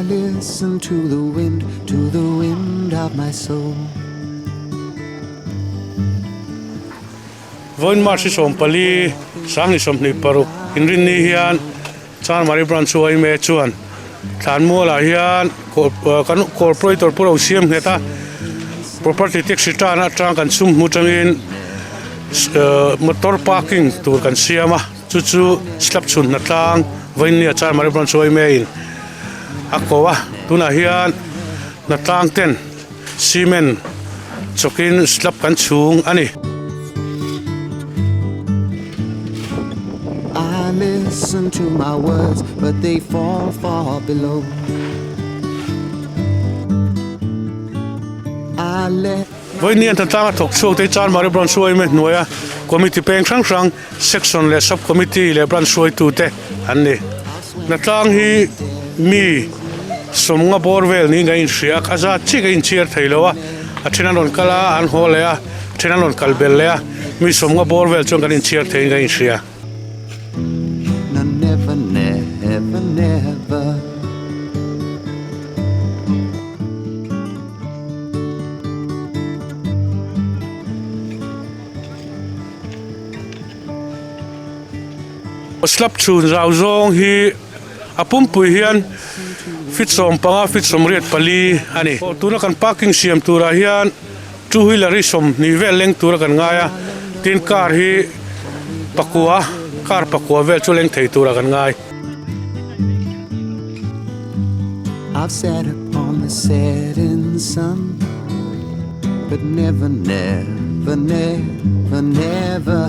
listen to the wind of my soul. Voin marsi sompali sangi somni paru Inrinni hian Chanmari Branch YMA chuan Thlanmual hian corporator Pu Rosiamngheta property tax return atang kan sum mutangin motor parking tur kan siama chu slap chun Hnatlang voin ni Chanmari Branch YMA in akowa tuna hian Hnatlang ten cement chokin slap kan chung ani. I listen to my words, but they fall far below. I let Voin ni Hnatlang thok chok te Chanmari Branch YMA noya committee peng sang section le sub committee le branch tu te anni Hnatlang hi mi somnga borvel ni ngai riak aza chi ngai chiar thailowa athina non kala an holea thina non kalbellea mi somnga borvel chong kan chiar thai ngai ria. no, never, never, never. Slap chun zawl hi apum pui hian fit som panga fit som riat pali ani tuna kan parking siam tura hian two wheeler ri som ni vel leng tura kan ngaya tin car hi car pakua vel chu leng thei tura kan ngai. I've sat upon the setting sun, but never, never, never, never.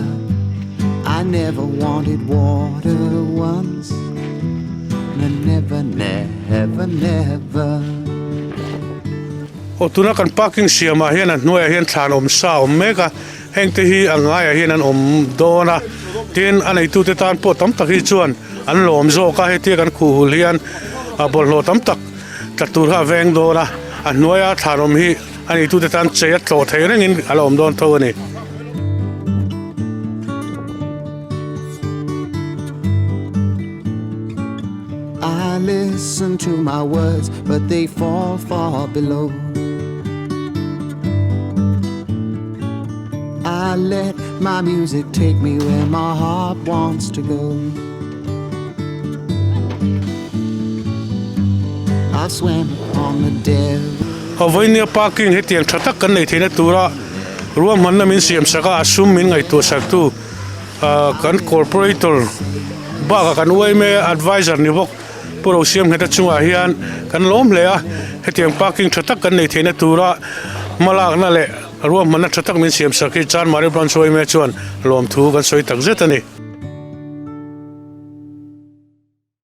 I never wanted water once. No, never, never, never. O tuna kan parking siama hian an noya hian thlan sa meka hengte hi angaya hian an dona tin anei tu te tan po tam tak hi chuan an lom zo ka heti kan khul hian a bolno tam tak tatur ha veng dona an noya thlan hi anei tu te tan cheyat tlo thei rengin alom don thoni. I listen to my words, but they fall far below. I let my music take me where my heart wants to go. I've swam upon the devil. Voin ni parking hetiang thatak kan nei theina tura ruam man namin siam saka asum min ngai tu sak tu kan corporator ba kan YMA advisor ni bok Pu Rosiamngheta chunga hian kan lom le a hetiang parking thatak kan nei theina tura malak na le ruam man thatak min siam saki Chanmari Branch YMA chuan lom thu kan soi tak zetani.